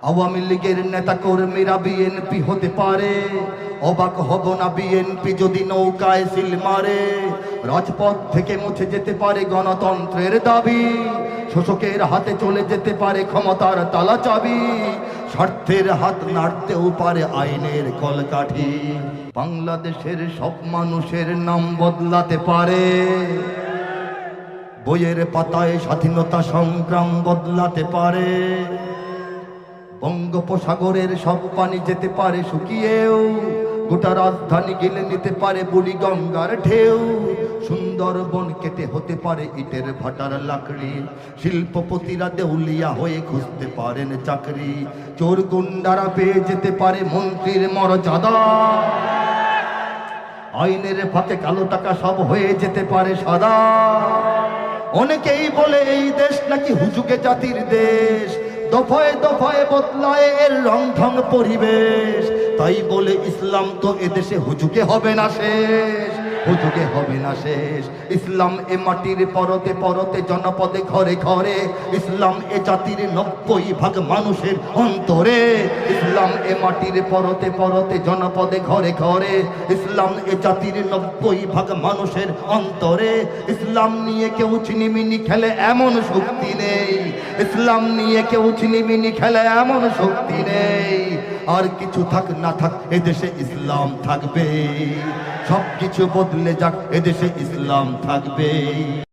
আওয়ামী লীগের নেতা কর্মীরা বিএনপি হতে পারে, অবাক হব না বিএনপি যদি নৌকায় সিল মারে। রাজপথ থেকে মুছে যেতে পারে গণতন্ত্রের দাবি, শোষকের হাতে চলে যেতে পারে ক্ষমতার তালা চাবি, স্বার্থের হাত নাড়তেও পারে আইনের কলকাঠি। বাংলাদেশের সব মানুষের নাম বদলাতে পারে, বইয়ের পাতায় স্বাধীনতা সংগ্রাম বদলাতে পারে। বঙ্গোপসাগরের সব পানি যেতে পারে শুকিয়েও, গোটা রাজধানী গেলে নিতে পারে বুড়ি গঙ্গার ঢেউ। সুন্দরবন কেটে হতে পারে ইটের ভাটার লাকড়ি, শিল্পপতিরা দেউলিয়া হয়ে খুঁজতে পারেন চাকরি। চোর গুন্ডারা পেয়ে যেতে পারে মন্ত্রীর মর্যাদা, আইনের ফাঁকে কালো টাকা সব হয়ে যেতে পারে সাদা। অনেকেই বলে এই দেশ নাকি হুজুগে জাতির দেশ, দফায় দফায় বদলায় এর রংঢং পরিবেশ। তাই বলে ইসলাম তো এদেশে হুজুগে হবে না শেষ, হুজুগে হবে না শেষ। ইসলাম এ মাটির পরতে পরতে জনপদে ঘরে ঘরে, ইসলাম এ জাতির 90% মানুষের অন্তরে। ইসলাম এ মাটির পরতে পরতে জনপদে ঘরে ঘরে, ইসলাম এ জাতির 90% মানুষের অন্তরে। ইসলাম নিয়ে কেউ ছিনিমিনি খেলে এমন শক্তি নেই, ইসলাম নিয়ে কেউ ছিনিমিনি খেলে এমন শক্তি নেই। আর কিছু থাক না থাক এদেশে ইসলাম থাকবে, সব কিছু বদলে যাক এদেশে ইসলাম থাকবে।